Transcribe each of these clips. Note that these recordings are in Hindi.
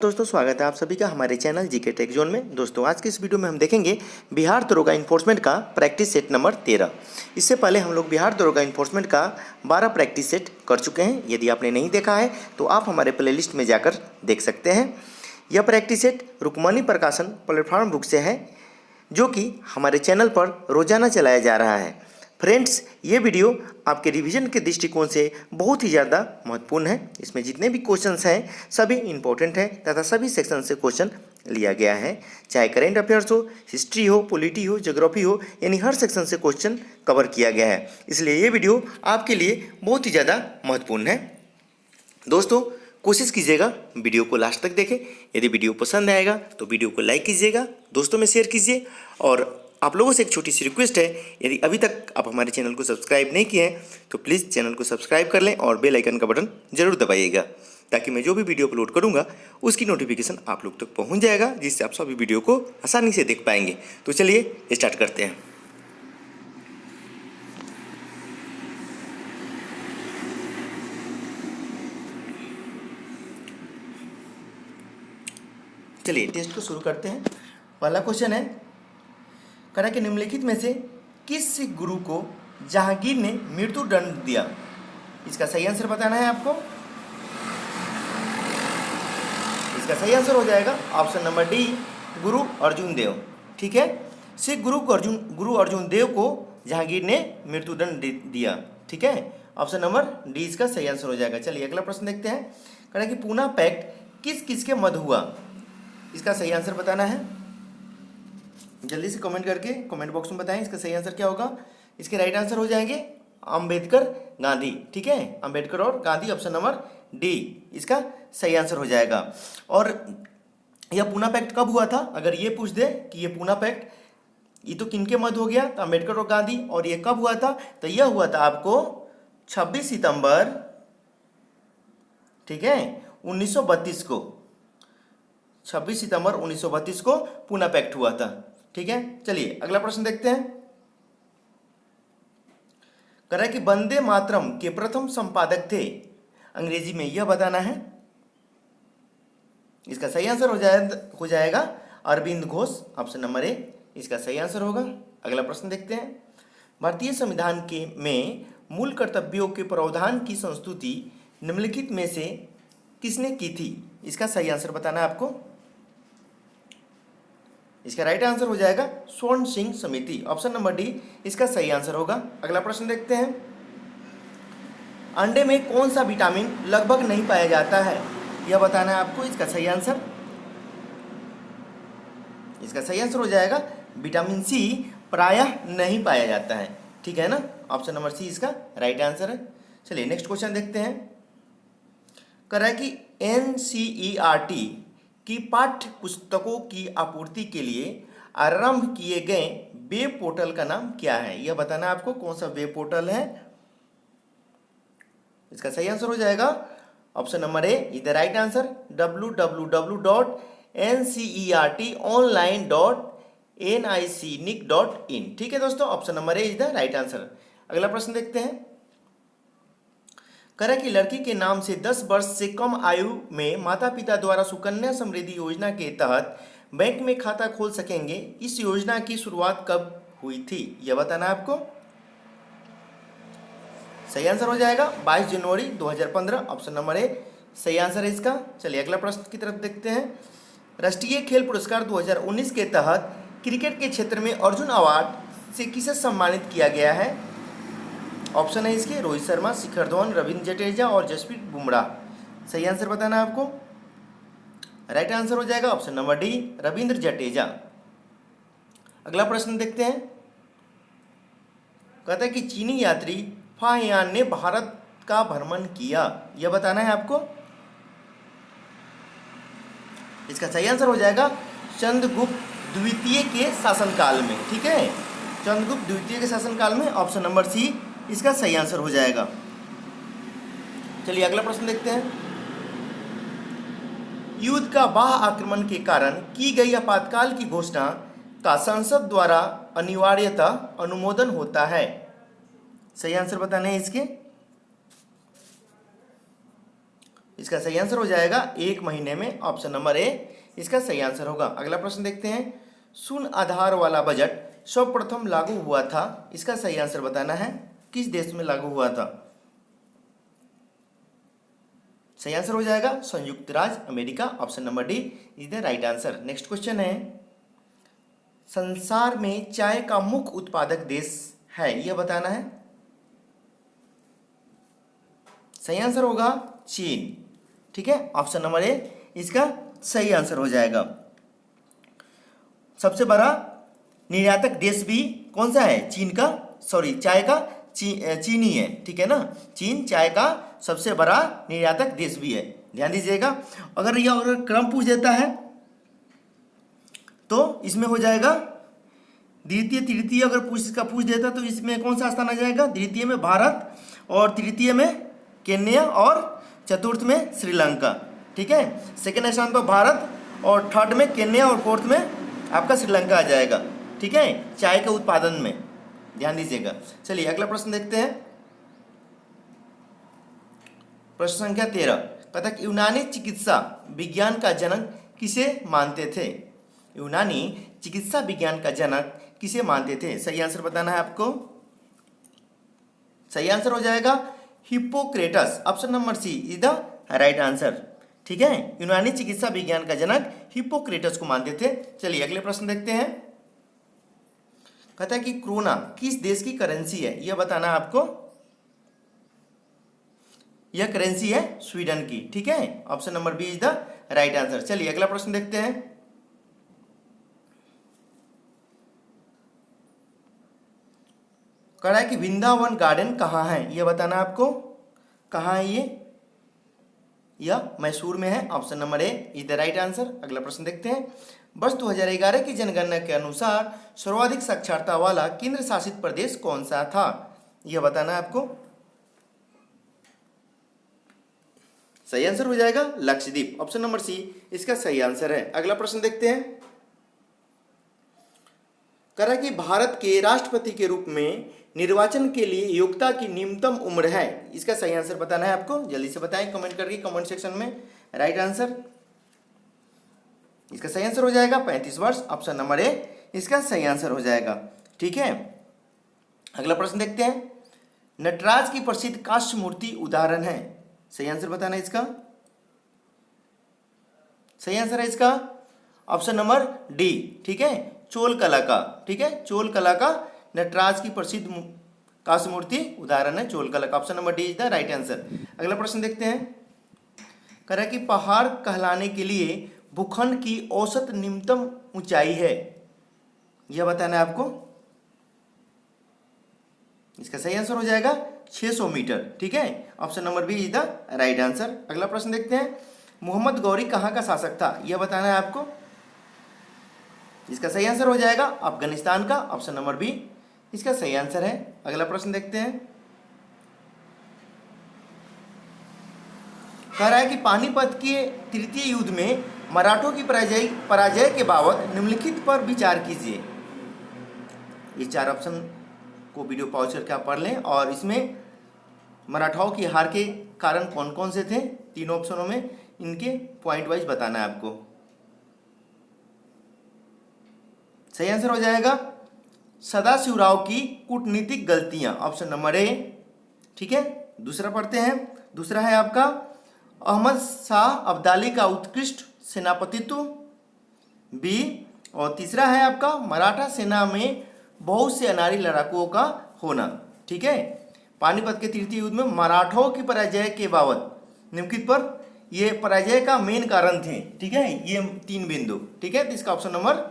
दोस्तों स्वागत है आप सभी का हमारे चैनल जीके टेक जोन में। दोस्तों आज की इस वीडियो में हम देखेंगे बिहार दरोगा इन्फोर्समेंट का प्रैक्टिस सेट नंबर 13। इससे पहले हम लोग बिहार दरोगा इन्फोर्समेंट का 12 प्रैक्टिस सेट कर चुके हैं। यदि आपने नहीं देखा है तो आप हमारे प्लेलिस्ट में जाकर देख सकते हैं। यह प्रैक्टिस सेट रुक्मणी प्रकाशन प्लेटफॉर्म बुक से है, जो कि हमारे चैनल पर रोजाना चलाया जा रहा है। फ्रेंड्स, ये वीडियो आपके रिवीजन के दृष्टिकोण से बहुत ही ज़्यादा महत्वपूर्ण है। इसमें जितने भी क्वेश्चंस हैं सभी इंपॉर्टेंट हैं तथा सभी सेक्शन से क्वेश्चन लिया गया है। चाहे करेंट अफेयर्स हो, हिस्ट्री हो, पॉलिटी हो, ज्योग्राफी हो, यानी हर सेक्शन से क्वेश्चन कवर किया गया है। इसलिए ये वीडियो आपके लिए बहुत ही ज़्यादा महत्वपूर्ण है। दोस्तों कोशिश कीजिएगा वीडियो को लास्ट तक देखें। यदि वीडियो पसंद आएगा तो वीडियो को लाइक कीजिएगा, दोस्तों में शेयर कीजिए। और आप लोगों से एक छोटी सी रिक्वेस्ट है, यदि अभी तक आप हमारे चैनल को सब्सक्राइब नहीं किए हैं तो प्लीज़ चैनल को सब्सक्राइब कर लें और बेल आइकन का बटन जरूर दबाइएगा, ताकि मैं जो भी वीडियो अपलोड करूंगा उसकी नोटिफिकेशन आप लोग तक पहुंच जाएगा, जिससे आप सभी वीडियो को आसानी से देख पाएंगे। तो चलिए स्टार्ट करते हैं। चलिए टेस्ट को शुरू करते हैं। पहला क्वेश्चन है, करा कि निम्नलिखित में से किस सिख गुरु को जहांगीर ने मृत्यु दंड दिया? इसका सही आंसर बताना है आपको। इसका सही आंसर हो जाएगा ऑप्शन नंबर डी, गुरु अर्जुन देव। ठीक है, सिख गुरु अर्जुन देव को जहांगीर ने मृत्यु दंड दिया। ठीक है, ऑप्शन नंबर डी इसका सही आंसर हो जाएगा। चलिए अगला प्रश्न देखते हैं। करा कि पूना पैक्ट किस किस के मध्य हुआ? इसका सही आंसर बताना है। जल्दी से कमेंट करके कमेंट बॉक्स में बताएं इसका सही आंसर क्या होगा। इसके राइट आंसर हो जाएंगे अंबेडकर, गांधी। ठीक है, अंबेडकर और गांधी, ऑप्शन नंबर डी इसका सही आंसर हो जाएगा। और यह पूना पैक्ट कब हुआ था? अगर ये पूछ दे कि ये पूना पैक्ट ये तो किनके मध्य हो गया, तो अंबेडकर और गांधी, और ये कब हुआ था, तो यह हुआ था आपको 26 सितंबर, ठीक है, 1932 को। 26 सितंबर 1932 को पूना पैक्ट हुआ था। ठीक है, चलिए अगला प्रश्न देखते हैं। कह रहा है कि वंदे मातरम के प्रथम संपादक थे, अंग्रेजी में यह बताना है। इसका सही आंसर हो जाएगा Aurobindo Ghosh, option number A इसका सही आंसर होगा। अगला प्रश्न देखते हैं। भारतीय संविधान के में मूल कर्तव्यों के प्रावधान की संस्तुति निम्नलिखित में से किसने की थी? इसका सही आंसर बताना है आपको। इसका राइट आंसर हो जाएगा स्वर्ण सिंह समिति, ऑप्शन नंबर डी इसका सही आंसर होगा। अगला प्रश्न देखते हैं। अंडे में कौन सा विटामिन लगभग नहीं पाया जाता है, यह बताना है आपको। इसका सही आंसर हो जाएगा विटामिन सी प्रायः नहीं पाया जाता है। ठीक है ना, ऑप्शन नंबर सी इसका राइट आंसर है। चलिए नेक्स्ट क्वेश्चन देखते हैं। कह रहा है कि एनसीईआरटी की पाठ्य पुस्तकों की आपूर्ति के लिए आरंभ किए गए वेब पोर्टल का नाम क्या है? यह बताना आपको कौन सा वेब पोर्टल है। इसका सही आंसर हो जाएगा option number A is the right answer, www.ncert.online.nic.in। ठीक है दोस्तों, option number A is the right answer. अगला प्रश्न देखते हैं। कह रहा है कि लड़की के नाम से 10 वर्ष से कम आयु में माता पिता द्वारा सुकन्या समृद्धि योजना के तहत बैंक में खाता खोल सकेंगे। इस योजना की शुरुआत कब हुई थी, यह बताना आपको। सही आंसर हो जाएगा 22 जनवरी 2015, ऑप्शन नंबर ए सही आंसर है इसका। चलिए अगला प्रश्न की तरफ देखते हैं। राष्ट्रीय खेल पुरस्कार 2019 के तहत क्रिकेट के क्षेत्र में अर्जुन अवार्ड से किसे सम्मानित किया गया है? ऑप्शन है इसके रोहित शर्मा, शिखर धवन, रविंद्र जडेजा और जसप्रीत बुमराह। सही आंसर बताना है आपको। राइट आंसर हो जाएगा option number D Ravindra Jadeja. अगला प्रश्न देखते हैं। कहता है कि चीनी यात्री फाहियान ने भारत का भ्रमण किया, यह बताना है आपको। इसका सही आंसर हो जाएगा चंद्रगुप्त द्वितीय के शासनकाल में। ठीक है, चंद्रगुप्त द्वितीय के शासनकाल में, ऑप्शन नंबर सी इसका सही आंसर हो जाएगा। चलिए अगला प्रश्न देखते हैं। युद्ध का बाह्य आक्रमण के कारण की गई आपातकाल की घोषणा का संसद द्वारा अनिवार्यतः अनुमोदन होता है। सही आंसर बताने हैं इसके। इसका सही आंसर हो जाएगा 1 महीने में, ऑप्शन नंबर ए इसका सही आंसर होगा। अगला प्रश्न देखते हैं, शून्य आधार वाला बजट सर्वप्रथम लागू हुआ था, इसका सही आंसर बताना है, किस देश में लागू हुआ था? सही आंसर हो जाएगा संयुक्त राज्य America, option number D is the right answer. Next question है, संसार में चाय का मुख्य उत्पादक देश है, यह बताना है। सही आंसर होगा चीन, ठीक है, ऑप्शन नंबर ए इसका सही आंसर हो जाएगा। सबसे बड़ा निर्यातक देश भी कौन सा है? चीन का, सॉरी चाय का चीन ही है, ठीक है ना। चीन चाय का सबसे बड़ा निर्यातक देश भी है, ध्यान दीजिएगा। अगर यह अगर क्रम पूछ देता है तो इसमें हो जाएगा द्वितीय तृतीय, अगर पूछ देता तो इसमें कौन सा स्थान आ जाएगा? द्वितीय में भारत, और तृतीय में केन्या, और चतुर्थ में श्रीलंका, ठीक है। सेकेंड स्थान पर भारत, और थर्ड में केन्या, और फोर्थ में आपका श्रीलंका आ जाएगा, ठीक है, चाय के उत्पादन में, ध्यान दीजिएगा। चलिए अगला प्रश्न देखते हैं, प्रश्न संख्या 13, कहता है यूनानी चिकित्सा विज्ञान का जनक किसे मानते थे? यूनानी चिकित्सा विज्ञान का जनक किसे मानते थे? सही आंसर बताना है आपको। सही आंसर हो जाएगा Hippocrates, option number C is the right answer, ठीक है। यूनानी चिकित्सा विज्ञान का जनक हिप्पोक्रेटस को मानते थे। चलिए अगले प्रश्न देखते हैं, कहता है कि क्रोना किस देश की करेंसी है, यह बताना है आपको। यह करेंसी है स्वीडन की, ठीक है, option number B is the right answer. चलिए अगला प्रश्न देखते हैं, कह रहा है कि वृंदावन गार्डन कहाँ है, यह बताना आपको। कहाँ है ये? यह मैसूर में है, option number A is the right answer. अगला प्रश्न देखते हैं, वर्ष 2011 की जनगणना के अनुसार सर्वाधिक साक्षरता वाला केंद्र शासित प्रदेश कौन सा था, यह बताना है आपको। सही आंसर हो जाएगा लक्षद्वीप, ऑप्शन नंबर सी इसका सही आंसर है। अगला प्रश्न देखते हैं, कह रहा है कि भारत के राष्ट्रपति के रूप में निर्वाचन के लिए योग्यता की न्यूनतम उम्र है, इसका सही आंसर बताना है आपको। जल्दी से बताएं कमेंट करके, कमेंट सेक्शन में राइट आंसर। इसका सही आंसर हो जाएगा 35 वर्ष, ऑप्शन नंबर ए इसका सही आंसर हो जाएगा, ठीक है। अगला प्रश्न देखते हैं, नटराज की प्रसिद्ध कांस्य मूर्ति उदाहरण है, सही आंसर बताना है इसका। सही आंसर है इसका ऑप्शन नंबर डी, ठीक है, चोल कला का, ठीक है, चोल कला का नटराज की प्रसिद्ध कांस्य मूर्ति उदाहरण है चोल कला का, option number D is the right answer. अगला प्रश्न देखते हैं, कह रहा है कि पहाड़ कहलाने के लिए भूखंड की औसत न्यूनतम ऊंचाई है, यह बताना है आपको। इसका सही आंसर हो जाएगा 600 मीटर, ठीक है, option number B is the right answer. अगला प्रश्न देखते हैं, मोहम्मद गौरी कहाँ का शासक था, यह बताना है आपको। इसका सही आंसर हो जाएगा अफगानिस्तान का, ऑप्शन नंबर बी इसका सही आंसर है। अगला प्रश्न देखते हैं, कह रहा है कि पानीपत के तृतीय युद्ध में मराठों की पराजय के बाबत निम्नलिखित पर विचार कीजिए। ये 4 ऑप्शन को वीडियो पॉज करके आप पढ़ लें, और इसमें मराठाओं की हार के कारण कौन कौन से थे, तीनों ऑप्शनों में इनके पॉइंट वाइज बताना है आपको। सही आंसर हो जाएगा सदाशिवराव की कूटनीतिक गलतियां, ऑप्शन नंबर ए, ठीक है। दूसरा पढ़ते हैं, दूसरा है आपका अहमद शाह अब्दाली का उत्कृष्ट सेनापतित्व, बी, और तीसरा है आपका मराठा सेना में बहुत से अनारी लड़ाकुओं का होना, ठीक है। पानीपत के तृतीय युद्ध में मराठों की पराजय के बाबत निम्नलिखित पर ये पराजय का मेन कारण थे, ठीक है, ये 3 बिंदु, ठीक है। तो इसका ऑप्शन नंबर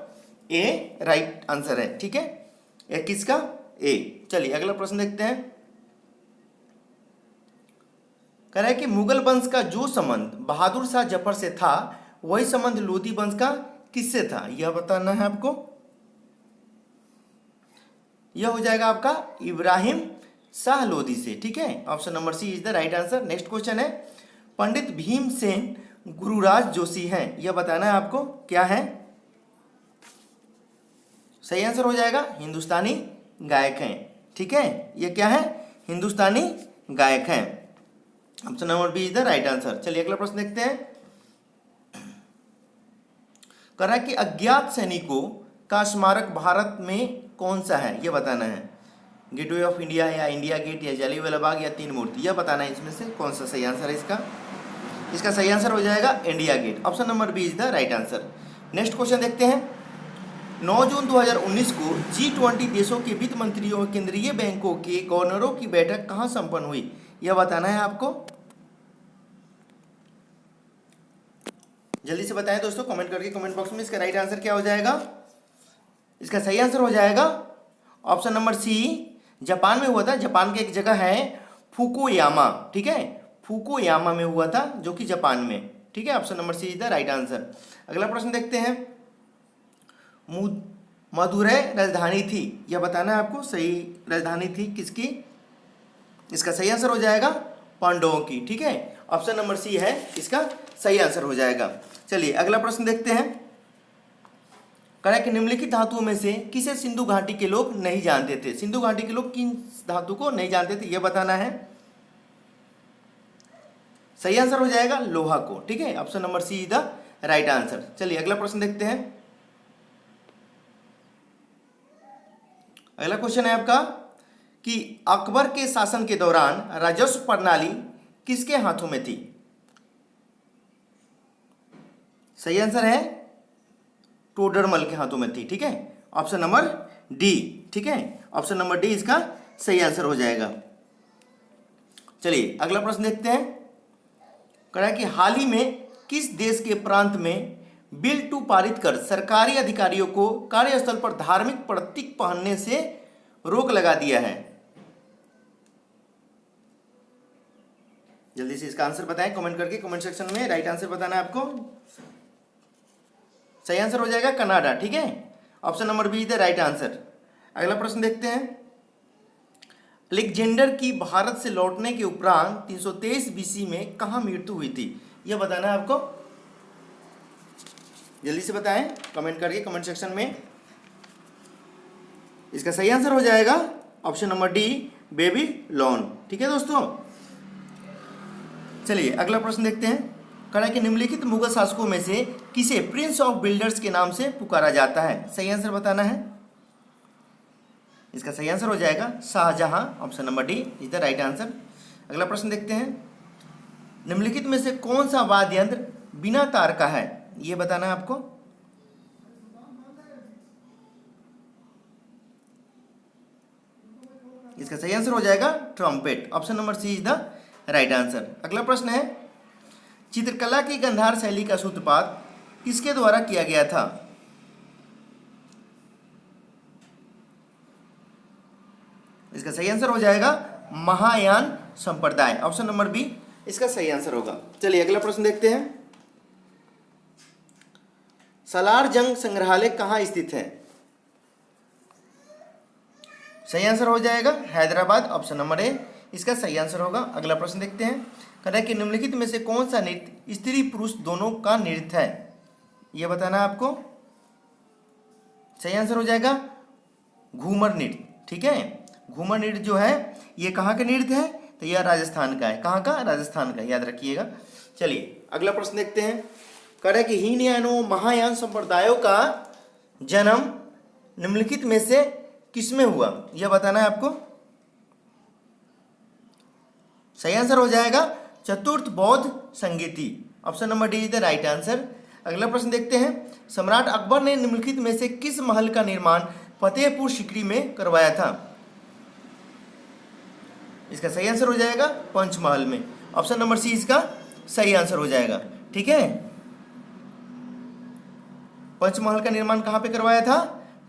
ए राइट आंसर है, ठीक है, 21 का ए। चलिए अगला प्रश्न देखते हैं, कह रहा है कि मुगल वंश का जो संबंध बहादुर शाह जफर से था वही संबंध लोधी वंश का किससे था, यह बताना है आपको। यह हो जाएगा आपका इब्राहिम शाह लोधी से, ठीक है, option number C is the right answer. Next question है, पंडित भीमसेन गुरुराज जोशी हैं, यह बताना है आपको क्या है। सही आंसर हो जाएगा हिंदुस्तानी गायक हैं, ठीक है, ये क्या है, हिंदुस्तानी गायक हैं। Option number B is the right answer. चलिए अगला प्रश्न देखते हैं। कह रहा है कि अज्ञात सैनिकों का स्मारक भारत में कौन सा है, यह बताना है। गेटवे ऑफ इंडिया या इंडिया गेट या जलियांवाला बाग या तीन मूर्ति, यह बताना है इसमें से कौन सा सही आंसर है इसका। इसका सही आंसर हो जाएगा India Gate. Option number B is the right answer. Next question देखते हैं। 9 जून 2019 को G20 देशों के वित्त मंत्रियों और केंद्रीय बैंकों के गवर्नरों की बैठक कहाँ संपन्न हुई, यह बताना है आपको। जल्दी से बताएं दोस्तों कमेंट करके कमेंट बॉक्स में। इसका राइट आंसर क्या हो जाएगा। इसका सही आंसर हो जाएगा ऑप्शन नंबर सी, जापान में हुआ था। जापान की एक जगह है फुकुयामा, ठीक है, फुकुयामा में हुआ था जो कि जापान में, ठीक है। Option number C is the right answer. अगला प्रश्न देखते हैं। मदुरै राजधानी थी, यह बताना है आपको सही राजधानी थी किसकी। इसका सही आंसर हो जाएगा पांडवों की, ठीक है। ऑप्शन नंबर सी है इसका सही आंसर हो जाएगा। चलिए अगला प्रश्न देखते हैं। कह कि निम्नलिखित धातुओं में से किसे सिंधु घाटी के लोग नहीं जानते थे। सिंधु घाटी के लोग किन धातु को नहीं जानते थे, यह बताना है। सही आंसर हो जाएगा लोहा को, ठीक है। Option number C is the right answer. चलिए अगला प्रश्न देखते हैं। अगला क्वेश्चन है आपका कि अकबर के शासन के दौरान राजस्व प्रणाली किसके हाथों में थी। सही आंसर है टोडरमल के हाथों में थी, ठीक है। ऑप्शन नंबर डी, ठीक है। ऑप्शन नंबर डी इसका सही आंसर हो जाएगा। चलिए अगला प्रश्न देखते हैं। कह रहा है कि हाल ही में किस देश के प्रांत में बिल 2 पारित कर सरकारी अधिकारियों को कार्यस्थल पर धार्मिक प्रतीक पहनने से रोक लगा दिया है। जल्दी से इसका आंसर बताएं कमेंट करके कमेंट सेक्शन में। राइट आंसर बताना है आपको। सही आंसर हो जाएगा कनाडा, ठीक है। Option number B is the right answer. अगला प्रश्न देखते हैं। अलेक्जेंडर की भारत से लौटने के उपरांत 323 बीसी में कहां मृत्यु हुई थी, यह बताना है आपको। जल्दी से बताएं कमेंट करके कमेंट सेक्शन में। इसका सही आंसर हो जाएगा ऑप्शन नंबर डी, बेबीलोन, ठीक है दोस्तों। चलिए अगला प्रश्न देखते हैं। कह रहा है कि निम्नलिखित मुगल शासकों में से किसे प्रिंस ऑफ बिल्डर्स के नाम से पुकारा जाता है, सही आंसर बताना है। इसका सही आंसर हो जाएगा Shahjahan. Option number D is the right answer. अगला प्रश्न देखते हैं। निम्नलिखित में से कौन सा वाद्य यंत्र बिना तार का है, यह बताना है आपको। इसका सही आंसर हो जाएगा trumpet. Option number C is the right answer. अगला प्रश्न है। चित्रकला की गांधार शैली का सूत्रपात किसके द्वारा किया गया था। इसका सही आंसर हो जाएगा महायान संप्रदाय। ऑप्शन नंबर बी इसका सही आंसर होगा। चलिए अगला प्रश्न देखते हैं। सालार जंग संग्रहालय कहाँ स्थित है, सही आंसर हो जाएगा हैदराबाद। ऑप्शन नंबर ए इसका सही आंसर होगा। अगला प्रश्न देखते हैं। कहता है कि निम्नलिखित में से कौन सा नृत्य स्त्री पुरुष दोनों का नृत्य है, यह बताना है आपको। सही आंसर हो जाएगा घूमर नृत्य, ठीक है। घूमर नृत्य जो है ये कहाँ का नृत्य है, तो यह राजस्थान का है। कहाँ का, राजस्थान का, याद रखिएगा। चलिए अगला प्रश्न देखते हैं। कह रहा है कि हीनयान व महायान संप्रदायों का जन्म निम्नलिखित में से किसमें हुआ, यह बताना है आपको। सही आंसर हो जाएगा चतुर्थ बौद्ध संगीति। Option number D is the right answer. अगला प्रश्न देखते हैं। सम्राट अकबर ने निम्नलिखित में से किस महल का निर्माण फतेहपुर सीकरी में करवाया था, इसका सही आंसर हो जाएगा पंचमहल में। ऑप्शन नंबर सी इसका सही आंसर हो जाएगा, ठीक है। पंचमहल का निर्माण कहां पे करवाया था,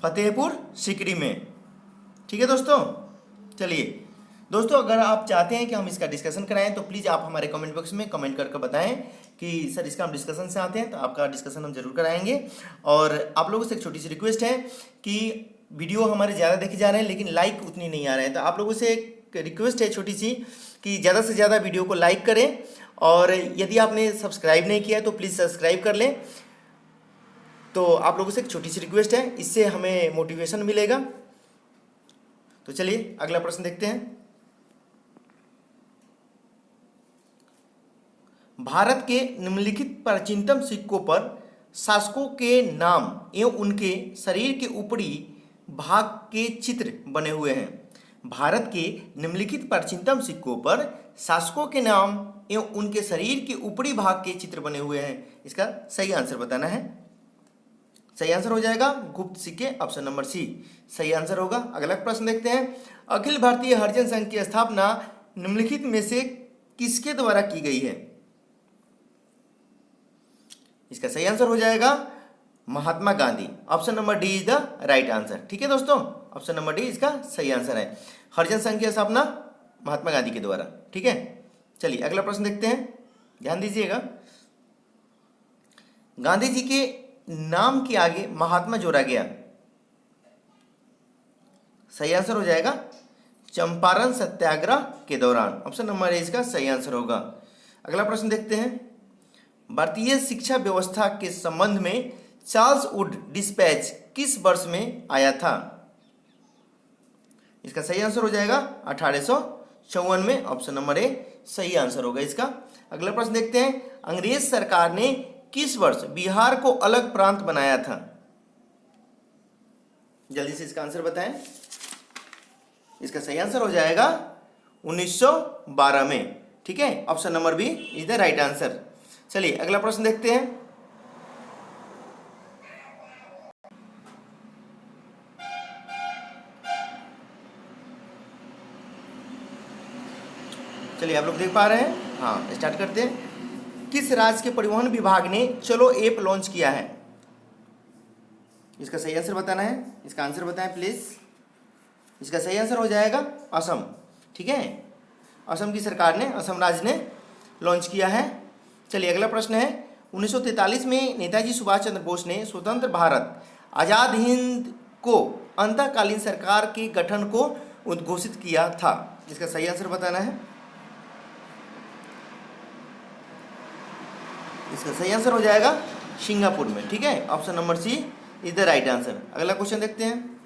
फतेहपुर सीकरी में, ठीक है दोस्तों। चलिए दोस्तों अगर आप चाहते हैं कि हम इसका डिस्कशन कराएं तो प्लीज़ आप हमारे कमेंट बॉक्स में कमेंट करके बताएं कि सर इसका हम डिस्कशन से आते हैं, तो आपका डिस्कशन हम जरूर कराएंगे। और आप लोगों से एक छोटी सी रिक्वेस्ट है कि वीडियो हमारे ज़्यादा देखे जा रहे हैं लेकिन लाइक उतनी नहीं आ रहे हैं, तो आप लोगों से एक रिक्वेस्ट है छोटी सी कि ज़्यादा से ज़्यादा वीडियो को लाइक करें, और यदि आपने सब्सक्राइब नहीं किया तो प्लीज़ सब्सक्राइब कर लें। तो आप लोगों से एक छोटी सी रिक्वेस्ट है, इससे हमें मोटिवेशन मिलेगा। तो चलिए अगला प्रश्न देखते हैं। भारत के निम्नलिखित प्राचीनतम सिक्कों पर शासकों के नाम एवं उनके शरीर के ऊपरी भाग के चित्र बने हुए हैं। भारत के निम्नलिखित प्राचीनतम सिक्कों पर शासकों के नाम एवं उनके शरीर के ऊपरी भाग के चित्र बने हुए हैं। इसका सही आंसर बताना है। सही आंसर हो जाएगा गुप्त सिक्के, ऑप्शन नंबर सी सही आंसर होगा। अगला प्रश्न देखते हैं। अखिल भारतीय हरिजन संघ की स्थापना निम्नलिखित में से किसके द्वारा की गई है? इसका सही आंसर हो जाएगा Mahatma Gandhi, option number D is the right answer. ठीक है दोस्तों, ऑप्शन नंबर डी इसका सही आंसर है। हरिजन संघ की स्थापना महात्मा गांधी के द्वारा। ठीक है, चलिए अगला प्रश्न देखते हैं, ध्यान दीजिएगा। गांधी जी के नाम के आगे महात्मा जोड़ा गया, सही आंसर हो जाएगा चंपारण सत्याग्रह के दौरान, ऑप्शन नंबर ए इसका सही आंसर होगा। अगला प्रश्न देखते हैं। भारतीय शिक्षा व्यवस्था के संबंध में चार्ल्स वुड डिस्पैच किस वर्ष में आया था? इसका सही आंसर हो जाएगा 1854 में, ऑप्शन नंबर ए सही आंसर होगा इसका। अगला प्रश्न देखते हैं। अंग्रेज सरकार ने किस वर्ष बिहार को अलग प्रांत बनाया था? जल्दी से इसका आंसर बताएं। इसका सही आंसर हो जाएगा 1912 में। ठीक है, option number B is the right answer. चलिए अगला प्रश्न देखते हैं। चलिए आप लोग देख पा रहे हैं, हाँ स्टार्ट करते हैं। किस राज्य के परिवहन विभाग ने चलो ऐप लॉन्च किया है? इसका सही आंसर बताना है। इसका आंसर बताएं प्लीज। इसका सही आंसर हो जाएगा असम। ठीक है, असम की सरकार ने, असम राज्य ने लॉन्च किया है। चलिए अगला प्रश्न है। 1943 में नेताजी सुभाष चंद्र बोस ने स्वतंत्र भारत आज़ाद हिंद को अंतःकालीन सरकार के गठन को उद्घोषित किया था। इसका सही आंसर बताना है। इसका सही आंसर हो जाएगा सिंगापुर में। ठीक है, option number C is the right answer. अगला क्वेश्चन देखते हैं।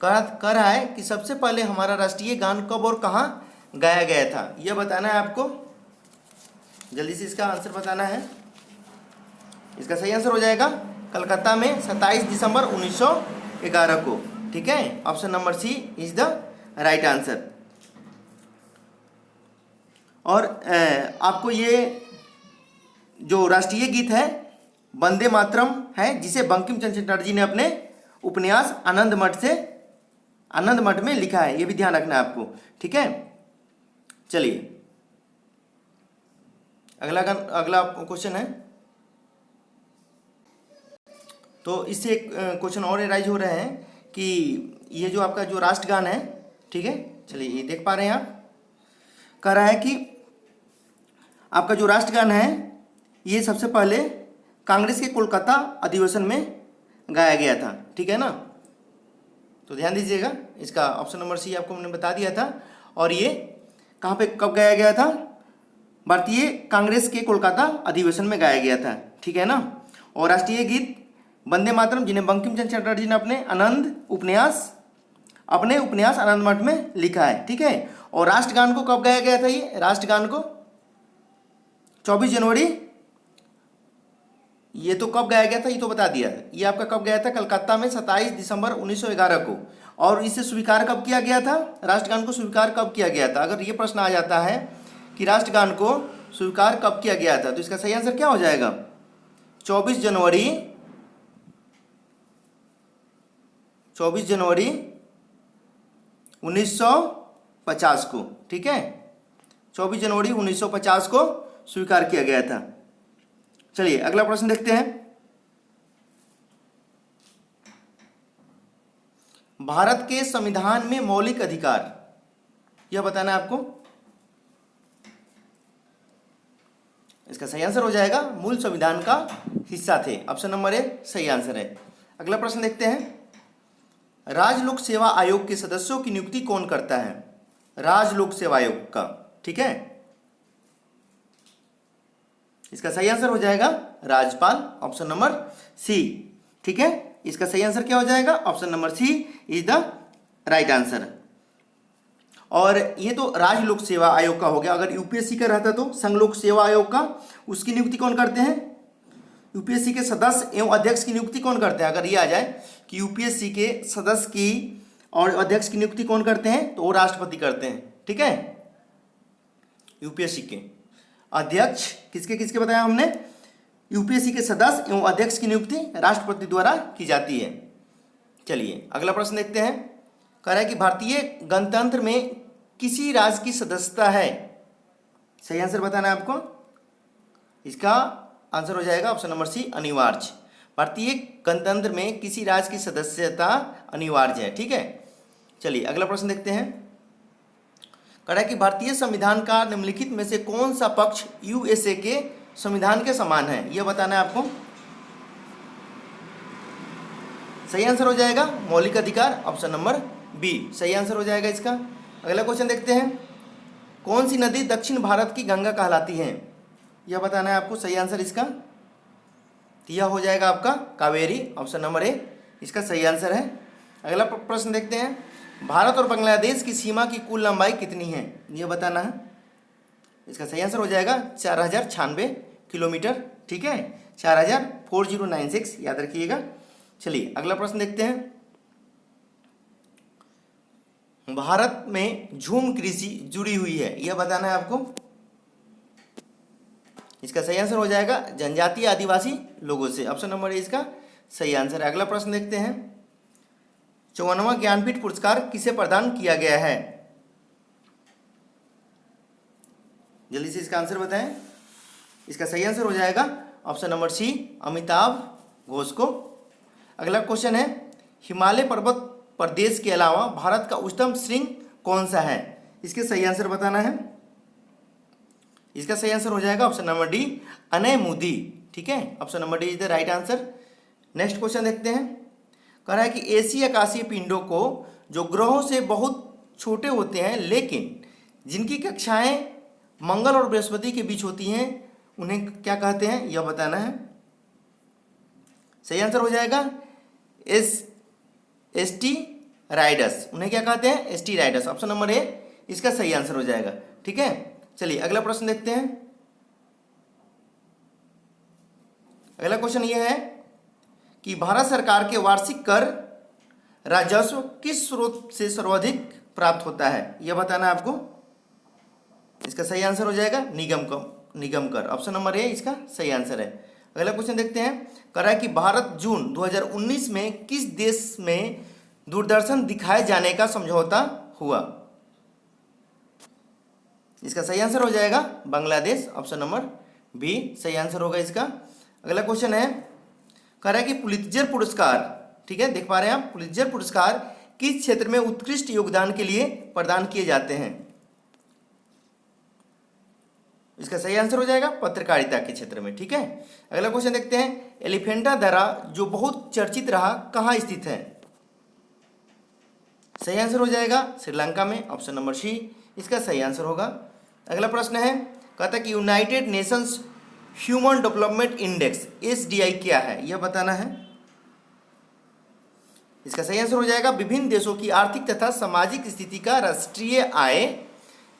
कह रहा है कि सबसे पहले हमारा राष्ट्रीय गान कब और कहाँ गाया गया था, यह बताना है आपको। जल्दी से इसका आंसर बताना है। इसका सही आंसर हो जाएगा कलकत्ता में 27 दिसंबर 1911 को। ठीक है, option number C is the right answer. और आपको ये जो राष्ट्रीय गीत है वंदे मातरम है, जिसे बंकिम चंद्र चटर्जी ने अपने उपन्यास आनंद मठ में लिखा है, ये भी ध्यान रखना है आपको। ठीक है, चलिए अगला क्वेश्चन है। तो इससे एक क्वेश्चन और राइज हो रहे हैं कि ये जो आपका जो राष्ट्रगान है, ठीक है, चलिए ये देख पा रहे हैं आप। कह रहा है कि आपका जो राष्ट्रगान है ये सबसे पहले कांग्रेस के कोलकाता अधिवेशन में गाया गया था। ठीक है ना, तो ध्यान दीजिएगा। इसका ऑप्शन नंबर सी आपको मैंने बता दिया था। और ये कहाँ पे कब गाया गया था? भारतीय कांग्रेस के कोलकाता अधिवेशन में गाया गया था। ठीक है ना। और राष्ट्रीय गीत वंदे मातरम, जिन्हें बंकिम चंद्र चटर्जी ने अपने उपन्यास आनंद मठ में लिखा है। ठीक है, और राष्ट्रगान को कब गाया गया था? ये राष्ट्रगान को 24 जनवरी, ये तो कब गाया गया था ये तो बता दिया। ये आपका कब गया था? कलकत्ता में 27 दिसंबर 1911 को। और इसे स्वीकार कब किया गया था? राष्ट्रगान को स्वीकार कब किया गया था? अगर ये प्रश्न आ जाता है कि राष्ट्रगान को स्वीकार कब किया गया था, तो इसका सही आंसर क्या हो जाएगा? 24 जनवरी 1950 को। ठीक है, 24 जनवरी 1950 को स्वीकार किया गया था। चलिए अगला प्रश्न देखते हैं। भारत के संविधान में मौलिक अधिकार, यह बताना है आपको। इसका सही आंसर हो जाएगा मूल संविधान का हिस्सा थे। ऑप्शन नंबर ए सही आंसर है। अगला प्रश्न देखते हैं। राज्य लोक सेवा आयोग के सदस्यों की नियुक्ति कौन करता है? राज्य लोक सेवा आयोग का। ठीक है, इसका सही आंसर हो जाएगा राज्यपाल, ऑप्शन नंबर सी। ठीक है, इसका सही आंसर क्या हो जाएगा? Option number C is the right answer. और ये तो राज्य लोक सेवा आयोग का हो गया। अगर यूपीएससी का रहता तो संघ लोक सेवा आयोग का, उसकी नियुक्ति कौन करते हैं? यूपीएससी के सदस्य एवं अध्यक्ष की नियुक्ति कौन करते हैं? अगर ये आ जाए कि यूपीएससी के सदस्य की और अध्यक्ष की नियुक्ति कौन करते हैं, तो वो राष्ट्रपति करते हैं। ठीक है, यूपीएससी के अध्यक्ष किसके किसके बताया हमने? यूपीएससी के सदस्य एवं अध्यक्ष की नियुक्ति राष्ट्रपति द्वारा की जाती है। चलिए अगला प्रश्न देखते हैं। कह रहा है कि भारतीय गणतंत्र में किसी राज्य की सदस्यता है? सही आंसर बताना है आपको। इसका आंसर हो जाएगा ऑप्शन नंबर सी, अनिवार्य। भारतीय गणतंत्र में किसी राज्य की सदस्यता अनिवार्य है। ठीक है, चलिए अगला प्रश्न देखते हैं। कह रहा है कि भारतीय संविधान का निम्नलिखित में से कौन सा पक्ष यूएसए के संविधान के समान है? यह बताना है आपको। सही आंसर हो जाएगा मौलिक अधिकार, ऑप्शन नंबर बी सही आंसर हो जाएगा इसका। अगला क्वेश्चन देखते हैं। कौन सी नदी दक्षिण भारत की गंगा कहलाती है? यह बताना है आपको। सही आंसर इसका यह हो जाएगा आपका कावेरी, ऑप्शन नंबर ए इसका सही आंसर है। अगला प्रश्न देखते हैं। भारत और बांग्लादेश की सीमा की कुल लंबाई कितनी है? यह बताना है। इसका सही आंसर हो जाएगा 4096 किलोमीटर। ठीक है, 404096 याद रखिएगा। चलिए अगला प्रश्न देखते हैं। भारत में झूम कृषि जुड़ी हुई है, यह बताना है आपको। इसका सही आंसर हो जाएगा जनजातीय आदिवासी लोगों से, ऑप्शन नंबर ए इसका सही आंसर है। अगला प्रश्न देखते हैं। 54वां ज्ञानपीठ पुरस्कार किसे प्रदान किया गया है? जल्दी से इसका आंसर बताएं। इसका सही आंसर हो जाएगा option number C, Amitav Ghosh को। अगला क्वेश्चन है। हिमालय पर्वत प्रदेश के अलावा भारत का उच्चतम शृंग कौन सा है? इसके सही आंसर बताना है। इसका सही आंसर हो जाएगा ऑप्शन नंबर डी, अनैमुदी। ठीक है, option number D is the right answer. Next question देखते हैं। कह रहा है कि एशिया आकाशीय पिंडों को जो ग्रहों से बहुत छोटे होते हैं लेकिन जिनकी कक्षाएं मंगल और बृहस्पति के बीच होती हैं, उन्हें क्या कहते हैं? यह बताना है। सही आंसर हो जाएगा एसटी राइडस। उन्हें क्या कहते हैं? ST rides, option number A इसका सही आंसर हो जाएगा। ठीक है, चलिए अगला प्रश्न देखते हैं। अगला क्वेश्चन यह है कि भारत सरकार के वार्षिक कर राजस्व किस स्रोत से सर्वाधिक प्राप्त होता है? यह बताना है आपको। इसका सही आंसर हो जाएगा निगम कर, ऑप्शन नंबर ए इसका सही आंसर है। अगला क्वेश्चन देखते हैं। कह रहा है कि भारत जून 2019 में किस देश में दूरदर्शन दिखाए जाने का समझौता हुआ? इसका सही आंसर हो जाएगा बांग्लादेश, ऑप्शन नंबर बी सही आंसर होगा इसका। अगला क्वेश्चन है। कह रहा है कि पुलित्जर पुरस्कार, ठीक है देख पा रहे हैं आप, पुलित्जर पुरस्कार किस क्षेत्र में उत्कृष्ट योगदान के लिए प्रदान किए जाते हैं? इसका सही आंसर हो जाएगा पत्रकारिता के क्षेत्र में। ठीक है, अगला क्वेश्चन देखते हैं। एलिफेंटा दर्रा जो बहुत चर्चित रहा कहाँ स्थित है? सही आंसर हो जाएगा श्रीलंका में, ऑप्शन नंबर सी इसका सही आंसर होगा। अगला प्रश्न है। कहता है कि United Nations human development index SDI क्या है? यह बताना है। इसका सही आंसर हो जाएगा विभिन्न देशों की आर्थिक तथा सामाजिक स्थिति का राष्ट्रीय आय,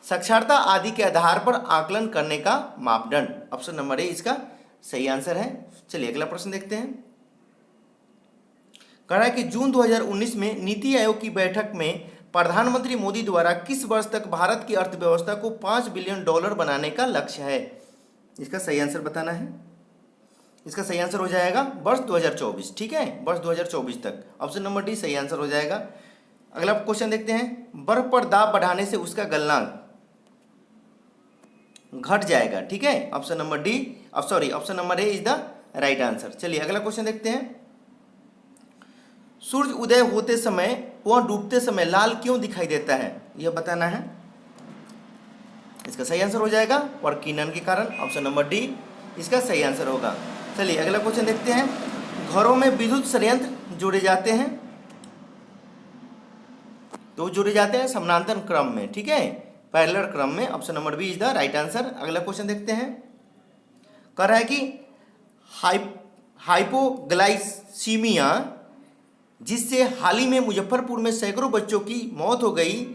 साक्षरता आदि के आधार पर आकलन करने का मापदंड, ऑप्शन नंबर ए इसका सही आंसर है। चलिए अगला प्रश्न देखते हैं। कह रहा है कि जून 2019 में नीति आयोग की बैठक में प्रधानमंत्री मोदी द्वारा किस वर्ष तक भारत की अर्थव्यवस्था को $5 बिलियन बनाने का लक्ष्य है? इसका सही आंसर बताना है। इसका सही आंसर हो जाएगा वर्ष 2024। ठीक है, वर्ष 2024 तक, ऑप्शन नंबर डी सही आंसर हो जाएगा। अगला क्वेश्चन देखते हैं। बर्फ पर दाब बढ़ाने से उसका गलनांक घट जाएगा। ठीक है, option number D option number A is the right answer. चलिए अगला क्वेश्चन देखते हैं। सूर्य उदय होते समय वह डूबते समय लाल क्यों दिखाई देता है? यह बताना है। इसका सही आंसर हो जाएगा प्रकीर्णन के कारण, ऑप्शन नंबर डी इसका सही आंसर होगा। चलिए अगला क्वेश्चन देखते हैं। घरों में विद्युत संयंत्र जोड़े जाते हैं, तो जोड़े जाते हैं समानांतर क्रम में। ठीक है, पैरेलल क्रम में, option number B is the right answer. अगला क्वेश्चन देखते हैं। कह रहा है कि हाइपोग्लाइसीमिया जिससे हाल ही में मुजफ्फरपुर में सैकड़ों बच्चों की मौत हो गई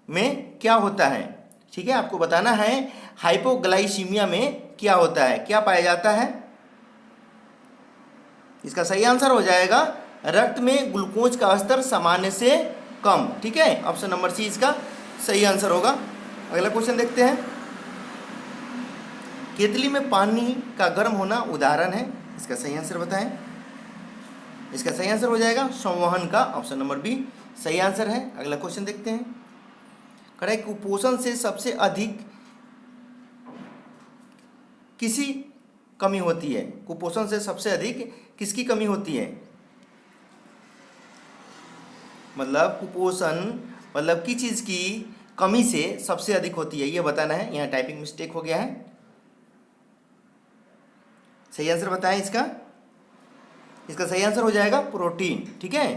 में क्या होता है, ठीक है, आपको बताना है हाइपोग्लाइसीमिया में क्या होता है, क्या पाया जाता है। इसका सही आंसर हो जाएगा रक्त में ग्लूकोज का स्तर सामान्य से कम, ठीक है, ऑप्शन नंबर सी इसका सही आंसर होगा। अगला क्वेश्चन देखते हैं। केतली में पानी का गर्म होना उदाहरण है, इसका सही आंसर बताएं। इसका सही आंसर हो जाएगा संवहन का, ऑप्शन नंबर बी सही आंसर है। अगला क्वेश्चन देखते हैं। कह रहा है कुपोषण से सबसे अधिक किसी कमी होती है, कुपोषण से सबसे अधिक किसकी कमी होती है, मतलब कुपोषण मतलब किस चीज़ की कमी से सबसे अधिक होती है, ये बताना है। यहाँ टाइपिंग मिस्टेक हो गया है, सही आंसर बताएं इसका। इसका सही आंसर हो जाएगा प्रोटीन, ठीक है,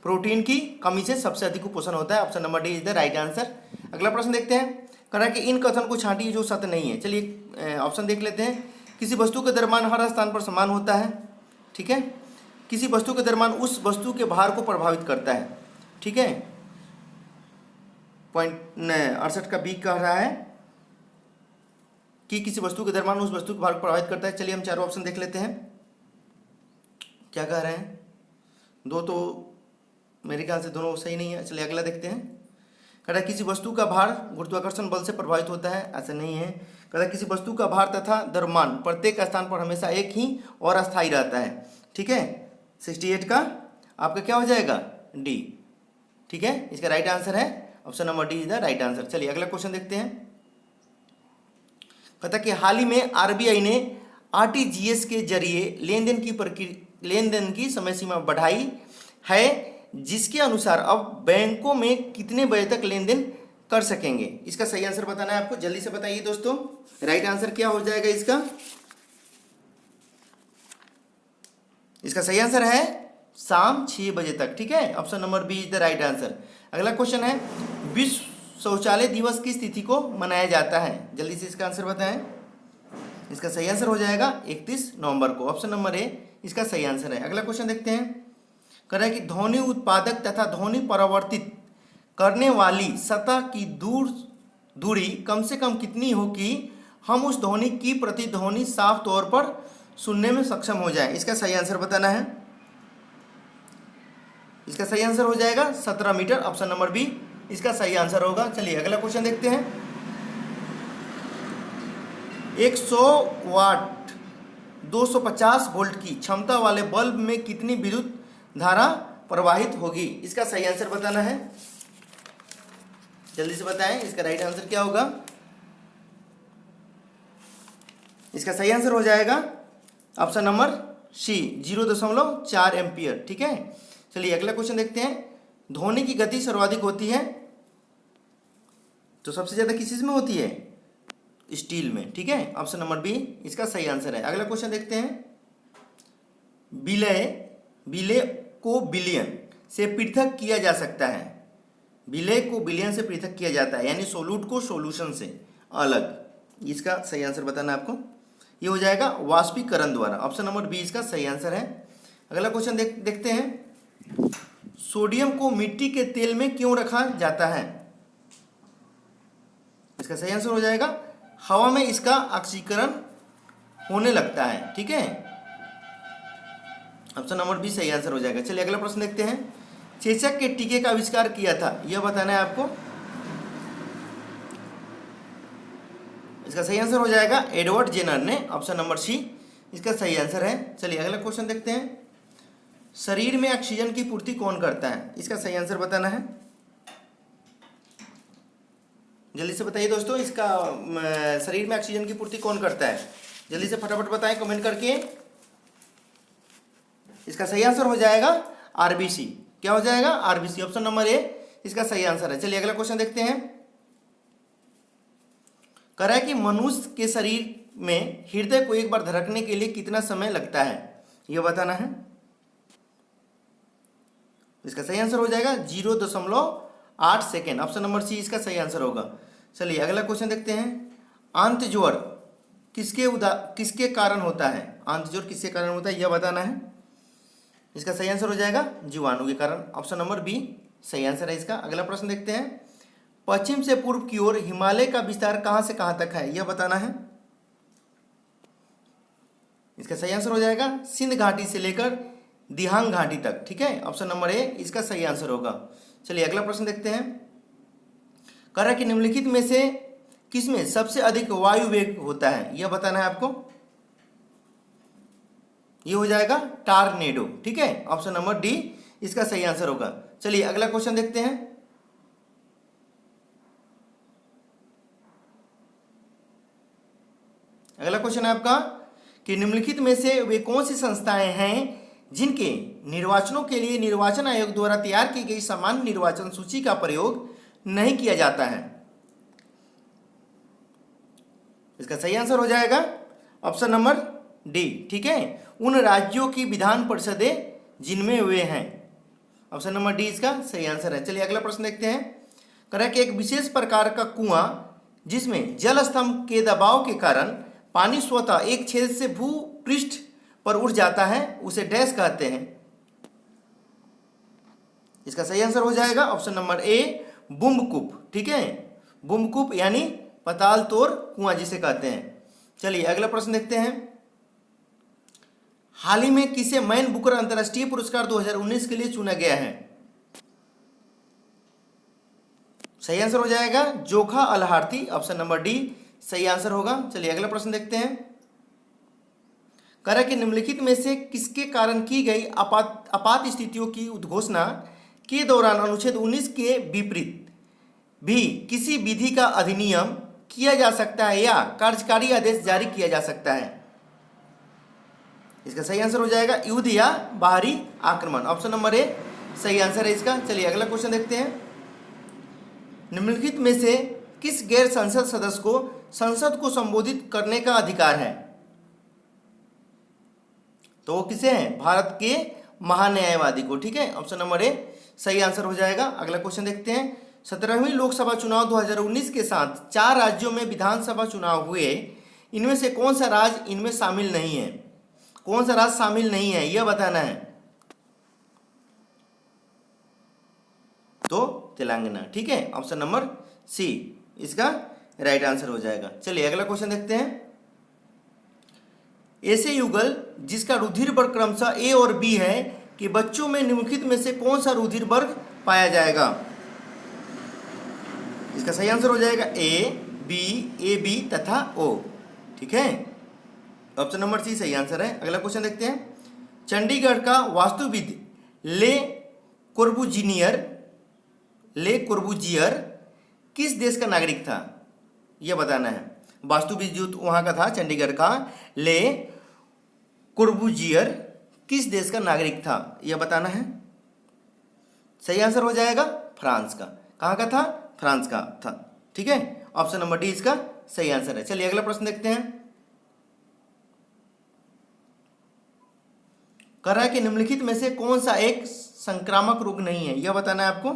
प्रोटीन की कमी से सबसे अधिक कुपोषण होता है, option number D is the right answer. अगला प्रश्न देखते हैं। कह रहा है कि इन कथन को छांटिए जो सत्य नहीं है। चलिए ऑप्शन देख लेते हैं। किसी वस्तु के द्रव्यमान हर स्थान पर समान होता है, ठीक है, किसी वस्तु के द्रव्यमान उस वस्तु के भार को प्रभावित करता है, ठीक है, पॉइंट 68 का बी कह रहा है कि किसी वस्तु के द्रव्यमान उस वस्तु के भार को प्रभावित करता है। चलिए हम चारों ऑप्शन देख लेते हैं क्या कह रहे हैं। दो तो मेरे ख्याल से दोनों सही नहीं है। चलिए अगला देखते हैं। कह रहा है किसी वस्तु का भार गुरुत्वाकर्षण बल से प्रभावित होता है, ऐसा नहीं है। कह रहा है किसी वस्तु का भार तथा द्रव्यमान प्रत्येक स्थान पर हमेशा एक ही और अस्थायी रहता है, ठीक है, 68 का आपका क्या हो जाएगा डी, ठीक है, इसका राइट आंसर है option number D is the right answer. चलिए अगला क्वेश्चन देखते हैं। कहता कि हाल ही में आरबीआई ने आरटीजीएस के जरिए लेनदेन की समय सीमा बढ़ाई है, जिसके अनुसार अब बैंकों में कितने बजे तक लेन देन कर सकेंगे। इसका सही आंसर बताना है आपको, जल्दी से बताइए दोस्तों। राइट आंसर क्या हो जाएगा इसका। इसका सही आंसर है शाम 6 बजे तक, ठीक है, option number B is the right answer. अगला क्वेश्चन है विश्व शौचालय दिवस किस तिथि को मनाया जाता है, जल्दी से इसका आंसर बताएं। इसका सही आंसर हो जाएगा 31 नवंबर को, ऑप्शन नंबर ए इसका सही आंसर है। अगला क्वेश्चन देखते हैं। कह रहा है कि ध्वनि उत्पादक तथा ध्वनि परावर्तित करने वाली सतह की दूरी कम से कम कितनी हो कि हम उस ध्वनि की प्रतिध्वनि साफ तौर पर सुनने में सक्षम हो जाए। इसका सही आंसर बताना है। इसका सही आंसर हो जाएगा 17 मीटर, ऑप्शन नंबर बी इसका सही आंसर होगा। चलिए अगला क्वेश्चन देखते हैं। 100 वाट 250 वोल्ट की क्षमता वाले बल्ब में कितनी विद्युत धारा प्रवाहित होगी। इसका सही आंसर बताना है, जल्दी से बताएं। इसका राइट आंसर क्या होगा। इसका सही आंसर हो जाएगा ऑप्शन नंबर सी 0.4 एम्पियर, ठीक है। चलिए अगला क्वेश्चन देखते हैं। ध्वनि की गति सर्वाधिक होती है तो सबसे ज्यादा किस चीज में होती है, स्टील में, ठीक है, ऑप्शन नंबर बी इसका सही आंसर है। अगला क्वेश्चन देखते हैं। विलय को बिलियन से पृथक किया जा सकता है, विलय को बिलियन से पृथक किया जाता है, यानी सोल्यूट को सॉल्यूशन से अलग। इसका सही आंसर बताना आपको, ये हो जाएगा वाष्पीकरण द्वारा, ऑप्शन नंबर बी इसका सही आंसर है। अगला क्वेश्चन देखते हैं। सोडियम को मिट्टी के तेल में क्यों रखा जाता है। इसका सही आंसर हो जाएगा हवा में इसका ऑक्सीकरण होने लगता है, ठीक है, ऑप्शन नंबर बी सही आंसर हो जाएगा। चलिए अगला प्रश्न देखते हैं। चेचक के टीके का आविष्कार किया था, यह बताना है आपको। इसका सही आंसर हो जाएगा एडवर्ड जेनर ने, ऑप्शन नंबर सी इसका सही आंसर है। चलिए अगला क्वेश्चन देखते हैं। शरीर में ऑक्सीजन की पूर्ति कौन करता है। इसका सही आंसर बताना है, जल्दी से बताइए दोस्तों। इसका शरीर में ऑक्सीजन की पूर्ति कौन करता है, जल्दी से फटाफट बताएं कमेंट करके। इसका सही आंसर हो जाएगा आरबीसी, क्या हो जाएगा आरबीसी, ऑप्शन नंबर ए इसका सही आंसर है। चलिए अगला क्वेश्चन देखते हैं। कह रहा है कि मनुष्य के शरीर में हृदय को एक बार धड़कने के लिए कितना समय लगता है, यह बताना है। इसका सही आंसर हो जाएगा 0.8 सेकेंड, ऑप्शन नंबर सी इसका सही आंसर होगा। चलिए अगला क्वेश्चन देखते हैं। आंतज्वर किसके कारण होता है, आंतज्वर किसके कारण होता है यह बताना है। इसका सही आंसर हो जाएगा जीवाणु के कारण, ऑप्शन नंबर बी सही आंसर है इसका। अगला प्रश्न देखते हैं। पश्चिम से पूर्व की ओर हिमालय का विस्तार कहां से कहां तक है, यह बताना है। इसका सही आंसर हो जाएगा सिंध घाटी से लेकर दिहांग घाटी तक। ठीक है, ऑप्शन नंबर ए इसका सही आंसर होगा। चलिए अगला प्रश्न देखते हैं। कह रहा है कि निम्नलिखित में से किसमें सबसे अधिक वायु वेग होता है, यह बताना है आपको। ये हो जाएगा टार्नेडो। ठीक है, ऑप्शन नंबर डी इसका सही आंसर होगा। चलिए अगला क्वेश्चन देखते हैं। अगला क्वेश्चन है आपका कि निम्नलिखित में से वे कौन सी संस्थाएं हैं जिनके निर्वाचनों के लिए निर्वाचन आयोग द्वारा तैयार की गई सामान्य निर्वाचन सूची का प्रयोग नहीं किया जाता है। इसका सही आंसर हो जाएगा ऑप्शन नंबर डी। ठीक है, उन राज्यों की विधान परिषदें जिनमें वे हैं। ऑप्शन नंबर डी इसका सही आंसर है। चलिए अगला प्रश्न देखते हैं। कह रहा है कि एक विशेष प्रकार का कुआं जिसमें जल स्तंभ के दबाव के कारण पानी स्वतः एक छेद से भूपृष्ठ पर उठ जाता है उसे डैश कहते हैं। इसका सही आंसर हो जाएगा ऑप्शन नंबर ए बुम्बकूप। ठीक है, बुम्बकूप यानी पताल तोड़ कुआं जिसे कहते हैं। चलिए अगला प्रश्न देखते हैं। हाल ही में किसे मैन बुकर अंतर्राष्ट्रीय पुरस्कार 2019 के लिए चुना गया है? सही आंसर हो जाएगा जोखा अलहार्थी। ऑप्शन नंबर डी सही आंसर होगा। चलिए अगला प्रश्न देखते हैं। कह रहा है कि निम्नलिखित में से किसके कारण की गई आपात स्थितियों की उद्घोषणा के दौरान अनुच्छेद 19 के विपरीत भी किसी विधि का अधिनियम किया जा सकता है या कार्यकारी आदेश जारी किया जा सकता है? इसका सही आंसर हो जाएगा युद्ध या बाहरी आक्रमण। ऑप्शन नंबर ए सही आंसर है इसका। चलिए अगला क्वेश्चन देखते हैं। निम्नलिखित में से किस गैर संसद सदस्य को संसद को संबोधित करने का अधिकार है? तो वो किसे हैं? भारत के महान्यायवादी को। ठीक है, ऑप्शन नंबर ए सही आंसर हो जाएगा। अगला क्वेश्चन देखते हैं। 17वीं लोकसभा चुनाव 2019 के साथ 4 राज्यों में विधानसभा चुनाव हुए, इनमें से कौन सा राज्य इनमें शामिल नहीं है? कौन सा राज्य शामिल नहीं है यह बताना है। तो तेलंगाना। ठीक है, ऑप्शन नंबर सी इसका राइट आंसर हो जाएगा। चलिए अगला क्वेश्चन देखते हैं। ऐसे युगल जिसका रुधिर वर्ग क्रमशः ए और बी है कि बच्चों में निम्नलिखित में से कौन सा रुधिर वर्ग पाया जाएगा? इसका सही आंसर हो जाएगा ए बी तथा ओ। ठीक है, ऑप्शन नंबर सी सही आंसर है। अगला क्वेश्चन देखते हैं। चंडीगढ़ का वास्तुविद ले कोर्बुजियर किस देश का नागरिक था? यह बताना है। वास्तुविद जो वहां का था चंडीगढ़ का, ले कोर्बुजियर किस देश का नागरिक था यह बताना है। सही आंसर हो जाएगा फ्रांस का। कहां का था? फ्रांस का था। ठीक है, ऑप्शन नंबर डी इसका सही आंसर है। चलिए अगला प्रश्न देखते हैं। कह रहा है कि निम्नलिखित में से कौन सा एक संक्रामक रोग नहीं है यह बताना है आपको।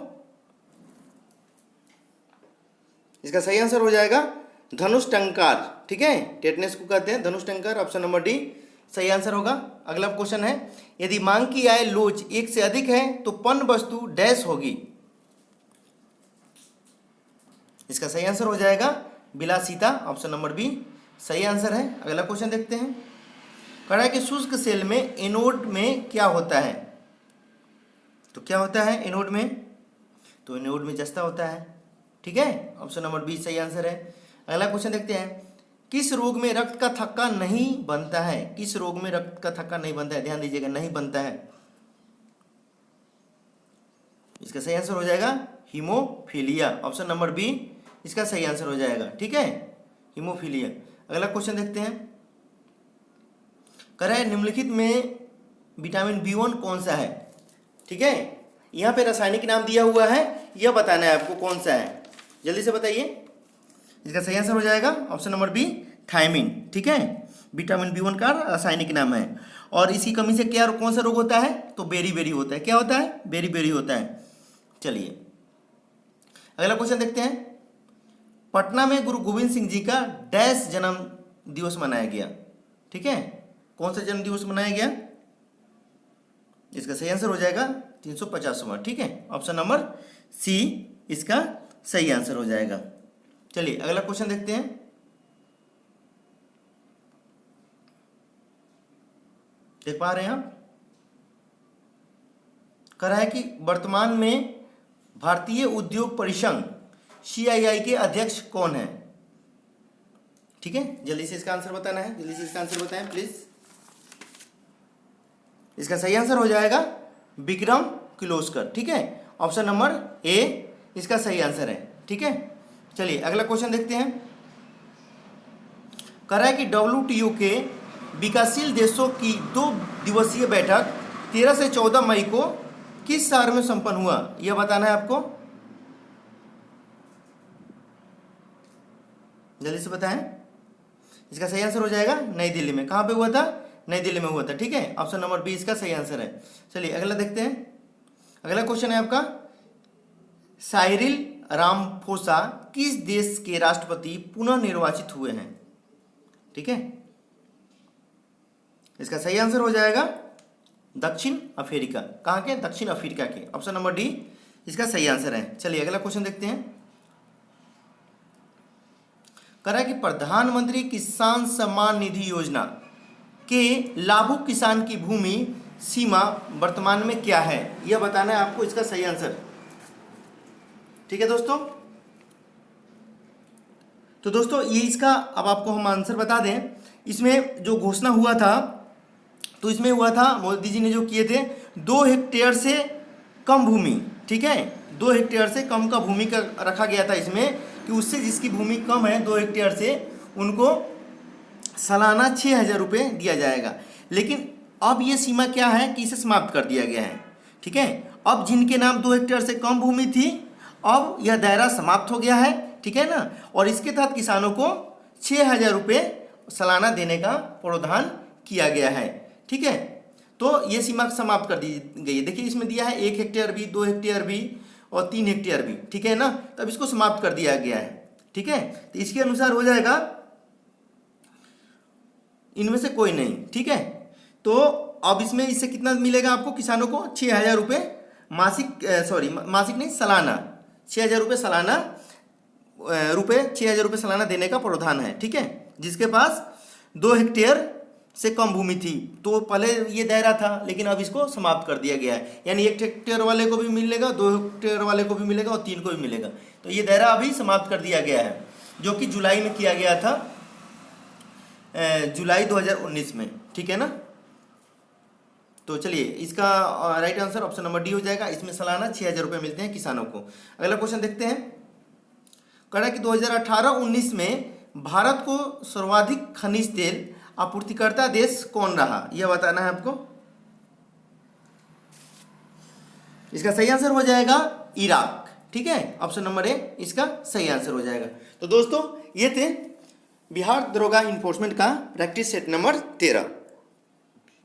इसका सही आंसर हो जाएगा धनुष टंकार। ठीक है, टेटनेस को कहते हैं धनुष टंकार। ऑप्शन नंबर डी सही आंसर होगा। अगला क्वेश्चन है। यदि मांग की आय लोच 1 से अधिक है तो पन वस्तु डैश होगी। इसका सही आंसर हो जाएगा विलासिता। ऑप्शन नंबर बी सही आंसर है। अगला क्वेश्चन देखते हैं। कह रहा है कि शुष्क सेल में एनोड में क्या होता है? तो क्या होता है एनोड में? तो एनोड में जस्ता होता है। ठीक है, ऑप्शन नंबर बी सही आंसर है। अगला क्वेश्चन देखते हैं। किस रोग में रक्त का थक्का नहीं बनता है? किस रोग में रक्त का थक्का नहीं बनता है? ध्यान दीजिएगा, नहीं बनता है। इसका सही आंसर हो जाएगा हीमोफीलिया। ऑप्शन नंबर बी इसका सही आंसर हो जाएगा। ठीक है, हीमोफीलिया। अगला क्वेश्चन देखते हैं। कह रहा है निम्नलिखित में विटामिन B1 कौन सा है? ठीक है, यहाँ पे रासायनिक नाम दिया हुआ है, यह बताना है आपको कौन सा है। जल्दी से बताइए। इसका सही आंसर हो जाएगा ऑप्शन नंबर बी थायमिन। ठीक है, विटामिन B1 का रासायनिक नाम है। और इसी कमी से क्या कौन सा रोग होता है? तो बेरी होता है। क्या होता है? बेरी होता है। चलिए अगला क्वेश्चन देखते हैं। पटना में गुरु गोविंद सिंह जी का डैश जन्म दिवस मनाया गया। ठीक है, कौन सा जन्म दिवस मनाया गया? इसका सही आंसर हो जाएगा 350वां। ठीक है, ऑप्शन नंबर सी इसका सही आंसर हो जाएगा। चलिए अगला क्वेश्चन देखते हैं। देख पा रहे हैं आप? कह रहा है कि वर्तमान में भारतीय उद्योग परिसंघ CII के अध्यक्ष कौन है? ठीक है, जल्दी से इसका आंसर बताना है, जल्दी से इसका आंसर बताएं प्लीज। इसका सही आंसर हो जाएगा विक्रम किर्लोस्कर। ठीक है, ऑप्शन नंबर ए इसका सही आंसर है। ठीक है, चलिए अगला क्वेश्चन देखते हैं। कह रहा है कि WTO के विकासशील देशों की 2 दिवसीय बैठक 13 से 14 मई को किस शहर में संपन्न हुआ? यह बताना है आपको, जल्दी से बताएं। इसका सही आंसर हो जाएगा नई दिल्ली में। कहां पे हुआ था? नई दिल्ली में हुआ था। ठीक है, ऑप्शन नंबर बी इसका सही आंसर है। चलिए अगला देखते हैं। अगला क्वेश्चन है आपका, साइरिल रामाफोसा किस देश के राष्ट्रपति पुनः निर्वाचित हुए हैं? ठीक है, इसका सही आंसर हो जाएगा दक्षिण अफ्रीका। कहां के? दक्षिण अफ्रीका के। ऑप्शन नंबर डी इसका सही आंसर है। चलिए अगला क्वेश्चन देखते हैं। कह रहा है कि प्रधानमंत्री किसान सम्मान निधि योजना के लाभुक किसान की भूमि सीमा वर्तमान में क्या है? यह बताना है आपको, इसका सही आंसर। ठीक है दोस्तों, तो दोस्तों ये इसका अब आपको हम आंसर बता दें। इसमें जो घोषणा हुआ था, तो इसमें हुआ था मोदी जी ने जो किए थे 2 हेक्टेयर से कम भूमि। ठीक है, 2 हेक्टेयर से कम का भूमि का रखा गया था इसमें, कि उससे जिसकी भूमि कम है 2 हेक्टेयर से, उनको सालाना 6,000 रुपये दिया जाएगा। लेकिन अब ये सीमा क्या है कि इसे समाप्त कर दिया गया है। ठीक है, अब जिनके नाम 2 हेक्टेयर से कम भूमि थी, अब यह दायरा समाप्त हो गया है। ठीक है ना, और इसके तहत किसानों को 6,000 रुपये सालाना देने का प्रावधान किया गया है। ठीक है, तो ये सीमा समाप्त कर दी गई है। देखिए इसमें दिया है 1 हेक्टेयर भी, 2 हेक्टेयर भी और 3 हेक्टेयर भी। ठीक है ना, तब इसको समाप्त कर दिया गया है। ठीक है, तो इसके अनुसार हो जाएगा इनमें से कोई नहीं। ठीक है, तो अब इसमें इससे कितना मिलेगा आपको? किसानों को 6,000 रुपये मासिक, मासिक नहीं, सालाना 6,000 रुपये सालाना 6,000 रुपये सालाना देने का प्रावधान है। ठीक है, जिसके पास 2 हेक्टेयर से कम भूमि थी। तो पहले ये दायरा था, लेकिन अब इसको समाप्त कर दिया गया है। यानी 1 हेक्टेयर वाले को भी मिलेगा, 2 हेक्टेयर वाले को भी मिलेगा और 3 को भी मिलेगा। तो ये दायरा अभी समाप्त कर दिया गया है, जो कि जुलाई में किया गया था, जुलाई 2019 में। ठीक है ना, तो चलिए इसका right answer option number D हो जाएगा। इसमें सालाना 6,000 रुपये मिलते हैं किसानों को। अगला क्वेश्चन देखते हैं। कह रहा है कि 2018-19 में भारत को सर्वाधिक खनिज तेल आपूर्तिकर्ता देश कौन रहा? यह बताना है आपको। इसका सही आंसर हो जाएगा इराक। ठीक है, ऑप्शन नंबर ए इसका सही आंसर हो जाएगा। तो दोस्तों ये थे बिहार दरोगा इन्फोर्समेंट का प्रैक्टिस सेट नंबर 13।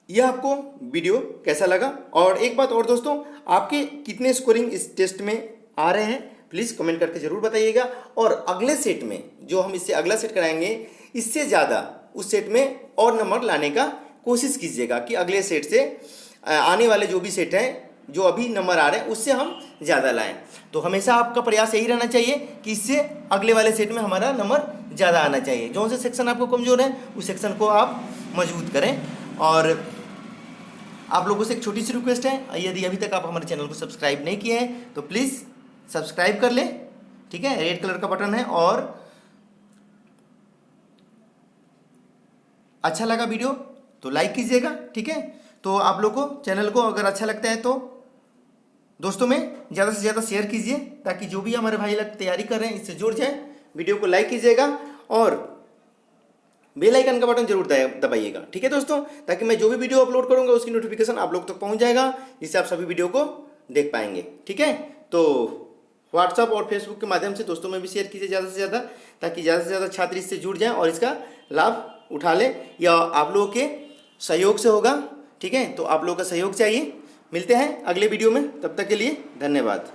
यह आपको वीडियो कैसा लगा? और एक बात और दोस्तों, आपके कितने स्कोरिंग इस टेस्ट में आ रहे हैं प्लीज़ कमेंट करके ज़रूर बताइएगा। और अगले सेट में जो हम इससे अगला सेट कराएंगे, इससे ज़्यादा उस सेट में और नंबर लाने का कोशिश कीजिएगा, कि अगले सेट से आने वाले जो भी सेट हैं, जो अभी नंबर आ रहे हैं, उससे हम ज़्यादा लाएं। तो हमेशा आपका प्रयास यही रहना चाहिए कि इससे अगले वाले सेट में हमारा नंबर ज़्यादा आना चाहिए। जो से सेक्शन आपको कमज़ोर है, उस सेक्शन को आप मजबूत करें। और आप लोगों से एक छोटी सी रिक्वेस्ट है, यदि अभी तक आप हमारे चैनल को सब्सक्राइब नहीं किए हैं तो प्लीज़ सब्सक्राइब कर लें। ठीक है, रेड कलर का बटन है। और अच्छा लगा वीडियो तो लाइक कीजिएगा। ठीक है, तो आप लोग को चैनल को अगर अच्छा लगता है तो दोस्तों में ज़्यादा से ज़्यादा शेयर कीजिए, ताकि जो भी हमारे भाई लोग तैयारी कर रहे हैं इससे जुड़ जाए। वीडियो को लाइक कीजिएगा और बेल आइकन का बटन जरूर दबाइएगा। ठीक है दोस्तों, ताकि मैं जो भी वीडियो अपलोड करूंगा उसकी नोटिफिकेशन आप लोग तक पहुंच जाएगा, जिससे आप सभी वीडियो को देख पाएंगे। ठीक है, तो व्हाट्सअप और फेसबुक के माध्यम से दोस्तों में भी शेयर कीजिए ज़्यादा से ज़्यादा, ताकि ज़्यादा से ज़्यादा छात्र इससे जुड़ जाएं और इसका लाभ उठा लें। या आप लोगों के सहयोग से होगा। ठीक है, तो आप लोगों का सहयोग चाहिए। मिलते हैं अगले वीडियो में, तब तक के लिए धन्यवाद।